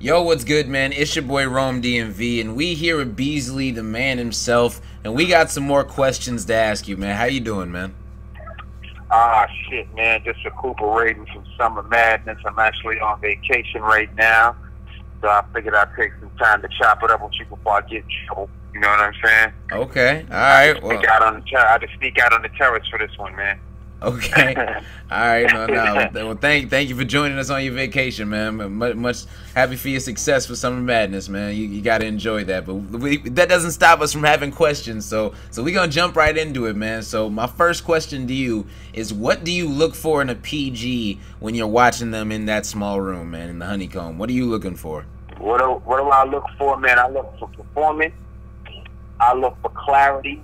Yo, what's good, man? It's your boy Rome DMV, and we here with Beasley, the man himself, and we got some more questions to ask you, man. How you doing, man? Shit, man. Just recuperating from summer madness. I'm actually on vacation right now, so I figured I'd take some time to chop it up with you before I get in trouble. You know what I'm saying? Okay, all right. Well, I just sneak out on the terrace for this one, man. okay, all right. No. Well, thank you for joining us on your vacation, man. Much happy for your success for Summer Madness, man. You got to enjoy that, but that doesn't stop us from having questions. So we gonna jump right into it, man. So my first question to you is, what do you look for in a PG when you're watching them in that small room, man, in the honeycomb? What are you looking for? What do I look for, man? I look for performance. I look for clarity.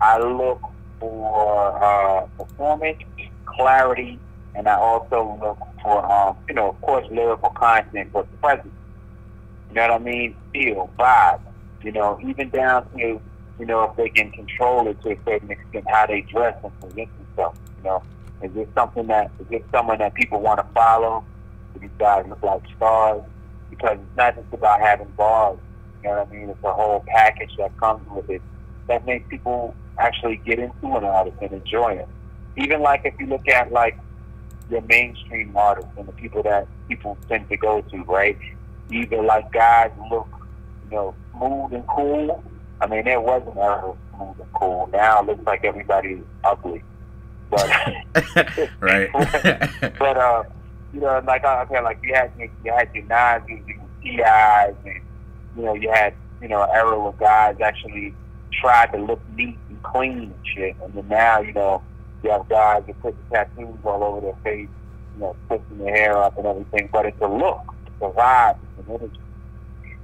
I look for performance, clarity, and I also look for, of course, lyrical content, but presence. You know what I mean? Feel, vibe. Even down to, if they can control it to a certain extent, how they dress and present themselves. Is this someone that people want to follow? Do these guys look like stars? Because it's not just about having bars. You know what I mean? It's a whole package that comes with it that makes people actually get into an artist and enjoy it. Even like if you look at like your mainstream artists and the people that people tend to go to, right? Either like guys look, smooth and cool. I mean, there was an era of smooth and cool. Now it looks like everybody's ugly. But right. but like you had your Nas, your T.I.s, and you had an era where guys actually tried to look neat and clean and shit, and then now you have guys that put the tattoos all over their face, twisting their hair up and everything. But it's a look, it's a vibe, it's an energy.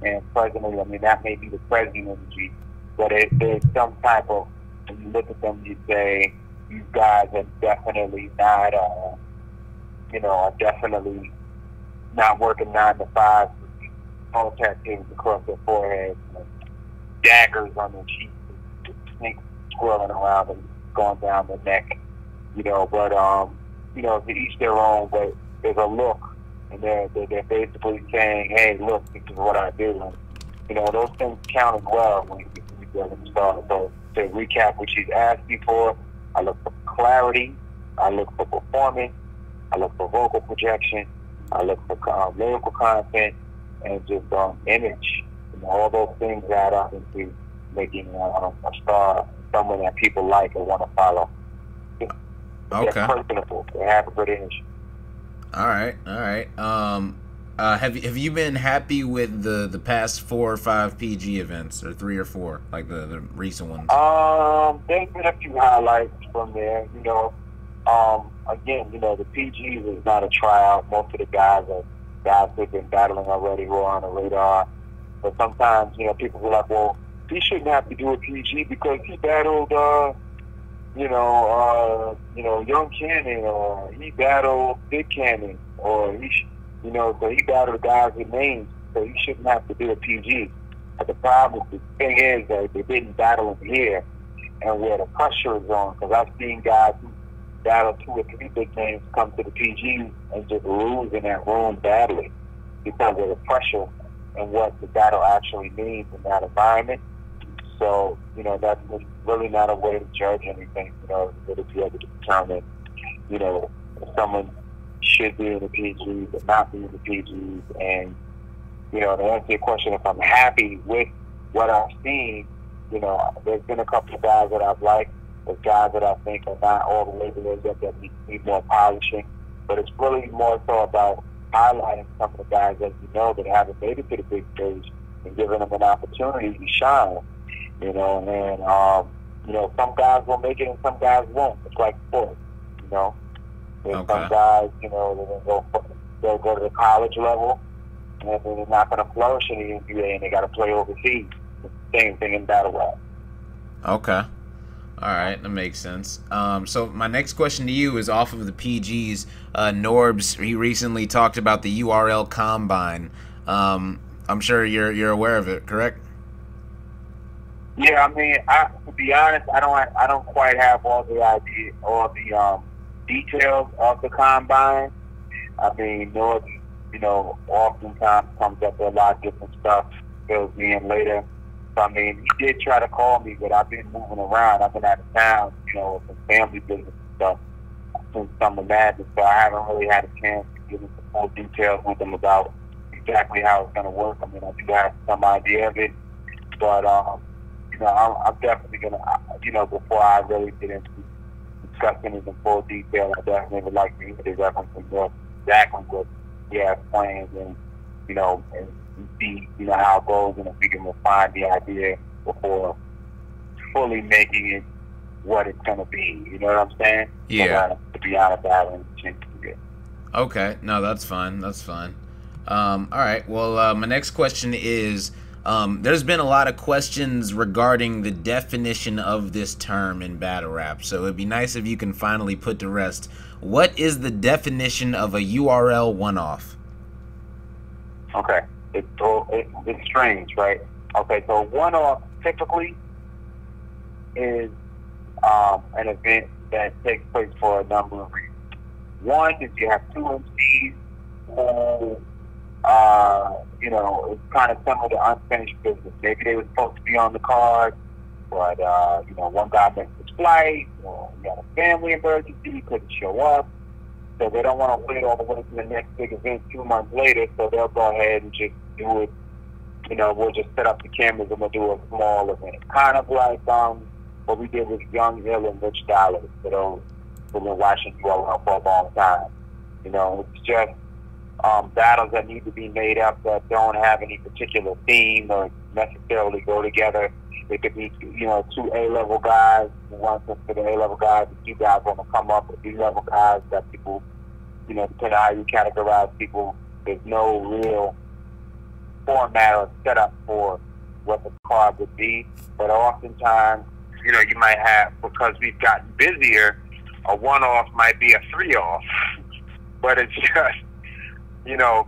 And presently, I mean, that may be the present energy, but there's some type of, when you look at them, you say these guys are definitely not, are definitely not working 9 to 5. All tattoos across their foreheads, and daggers on their cheeks, snakes swirling around and going down their neck, but to each their own, but there's a look, and they're basically saying, hey, look, this is what I do. And, those things count as well when you go to start. So to recap what she's asking for, I look for clarity, I look for performance, I look for vocal projection, I look for lyrical content, and just image. All those things add up into making a star, someone that people like and want to follow. Okay. They're personable. They have a good image. All right. Have you been happy with the past 4 or 5 PG events, or 3 or 4, like the recent ones? There's been a few highlights from there. Again, the PGs is not a tryout. Most of the guys who've been battling already who are on the radar. But sometimes, people be like, well, he shouldn't have to do a PG because he battled, Young Cannon, or he battled Big Cannon, or so he battled guys with names, so he shouldn't have to do a PG. But the thing is that they didn't battle him here, and where the pressure is on, because I've seen guys who battle 2 or 3 big names come to the PG and just lose in that room badly because of the pressure and what the battle actually means in that environment. So, that's really not a way to judge anything, really be able to determine, if someone should be in the PGs or not be in the PGs. And, to answer your question, if I'm happy with what I've seen, there's been a couple of guys that I've liked. There's guys that I think are not all the way to those that need more polishing. But it's really more so about highlighting some of the guys that that haven't made it to the big stage and giving them an opportunity to shine. Some guys will make it and some guys won't. It's like sports, There's some guys, they'll go to the college level and then they're not going to flourish in the NBA and they got to play overseas. It's the same thing in battle rap. Okay. All right, that makes sense. So my next question to you is off of the PGs. Norbs, he recently talked about the URL Combine. I'm sure you're aware of it, correct? Yeah, I mean, to be honest, I don't quite have all the details of the Combine. I mean, Norbs oftentimes comes up with a lot of different stuff, fills me in later. So, I mean, he did try to call me, but I've been moving around. I've been out of town, some family business and stuff since Summer Madness, so I haven't really had a chance to get into full details with him about exactly how it's going to work. I mean, I do have some idea of it, but, I'm definitely going to, before I really get into discussing it in full detail, I definitely would like to hear the reference and know exactly what he has plans and see, how it goes and if we can refine the idea before fully making it what it's going to be. You know what I'm saying? Yeah. So, to be honest, I haven't changed it. Okay. No, that's fine. That's fine. All right. Well, my next question is, there's been a lot of questions regarding the definition of this term in battle rap. So it'd be nice if you can finally put to rest, what is the definition of a URL one-off? Okay. It's strange, right? Okay, so one-off typically is an event that takes place for a number of reasons. One is you have two MCs who, it's kind of similar to unfinished business. Maybe they were supposed to be on the card, but, one guy missed his flight, or he had a family emergency, he couldn't show up. So they don't want to wait all the way to the next big event 2 months later, so they'll go ahead and just do it. We'll just set up the cameras and we'll do a small event. Kind of like what we did with Young, Ill, and Rich Dollars, for those who've been watching URL for a long time. It's just battles that need to be made up that don't have any particular theme or necessarily go together. It could be, two A-level guys. One for the A-level guys, the two guys want to come up with B-level guys that people, depending on how you categorize people, there's no real format or setup for what the card would be. But oftentimes, you might have, because we've gotten busier, a one-off might be a three-off. But it's just,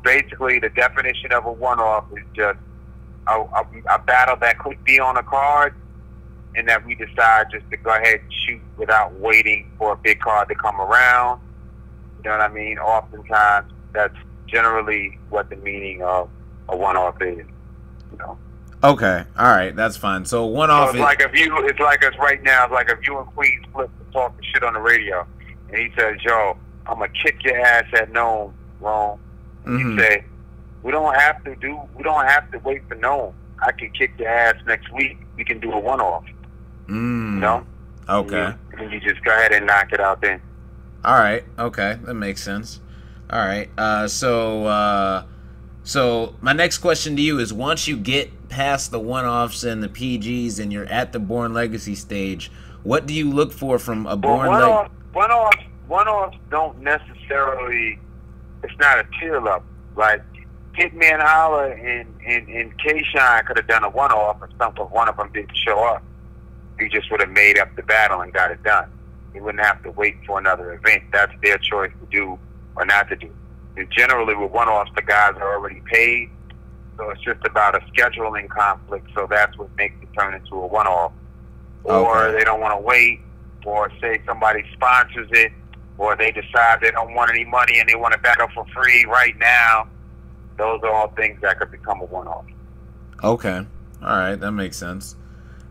basically the definition of a one-off is just a battle that could be on a card and that we decide just to go ahead and shoot without waiting for a big card to come around. You know what I mean? Oftentimes, that's generally what the meaning of a one-off is. Okay, all right, that's fine. So one-off. So it's like us right now. It's like if you and Queen Flip talking shit on the radio, and he says, "Yo, I'm gonna kick your ass at Nome, wrong." You say, we don't have to wait for Nome. I can kick your ass next week. We can do a one-off. Okay. And you just go ahead and knock it out then. All right. Okay, that makes sense. All right. So my next question to you is: once you get past the one-offs and the PGs, and you're at the Born Legacy stage, what do you look for from a Born Legacy? One-offs don't necessarily. It's not a tier level. Like Hitman Holla and K-Shine could have done a one-off if one of them didn't show up. He just would have made up the battle and got it done. He wouldn't have to wait for another event. That's their choice to do or not to do. And generally with one-offs, the guys are already paid, so it's just about a scheduling conflict. So that's what makes it turn into a one-off. Or they don't want to wait, or say somebody sponsors it, or they decide they don't want any money and they want to battle for free right now. Those are all things that could become a one-off. Okay. All right, that makes sense.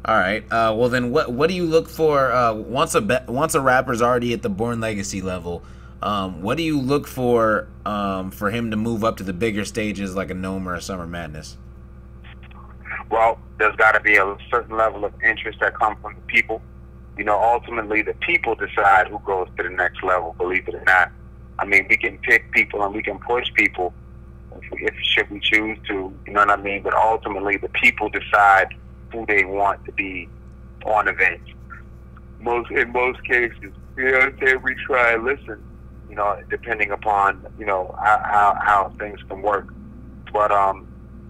All right. Well, then what do you look for once a rapper's already at the Born Legacy level? What do you look for him to move up to the bigger stages like a Nome or a Summer Madness? Well, there's got to be a certain level of interest that comes from the people. Ultimately, the people decide who goes to the next level, believe it or not. I mean, we can pick people and we can push people if should we choose to, you know what I mean? But ultimately, the people decide who they want to be on events. In most cases, we try and listen, depending upon, how things can work. But,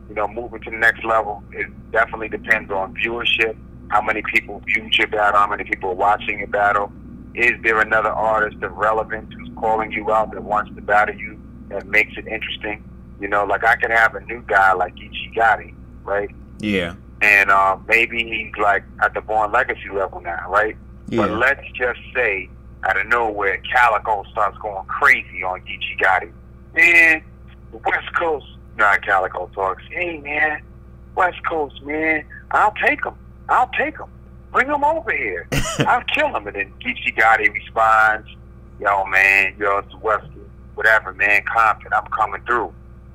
moving to the next level, it definitely depends on viewership. How many people viewed your battle? How many people are watching your battle? Is there another artist of relevance who's calling you out that wants to battle you that makes it interesting? Like I could have a new guy like Geechee Gotti, right? Yeah. And maybe he's like at the Born Legacy level now, right? Yeah. But let's just say out of nowhere, Calico starts going crazy on Geechee Gotti. Man, the West Coast, not Calico talks. Hey man, West Coast man, I'll take them. I'll take them. Bring them over here. I'll kill them. And then Geechee Gotti responds, yo man, yo it's West, whatever man, Compton, I'm coming through.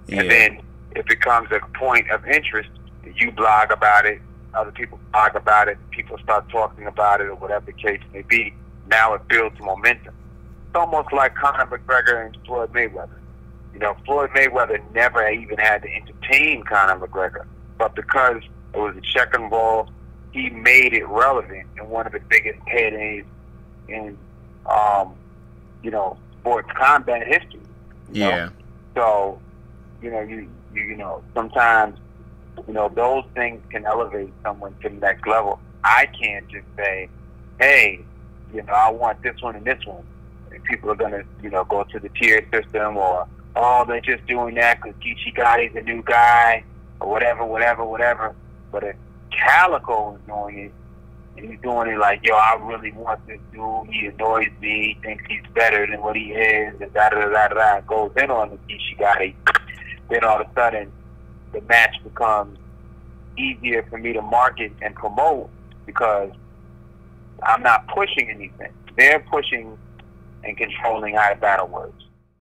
Yeah. And then it becomes a point of interest. You blog about it, other people blog about it, people start talking about it, or whatever the case may be. Now it builds momentum. It's almost like Conor McGregor and Floyd Mayweather. You know, Floyd Mayweather never even had to entertain Conor McGregor, but because there was a check involved, he made it relevant in one of the biggest paydays in, you know, sports combat history. Yeah. Know? So, you know, you know, sometimes, you know, those things can elevate someone to the next level. I can't just say, hey, you know, I want this one and this one. And people are going to, you know, go to the tier system, or, oh, they're just doing that because Geechee Gotti's a new guy, or whatever. But if Calico is doing it, and he's doing it like, yo, I really want this dude, he annoys me, he thinks he's better than what he is, and da-da-da-da-da, goes in on the Geechee Gotti, then all of a sudden, the match becomes easier for me to market and promote because I'm not pushing anything. They're pushing and controlling how the battle works.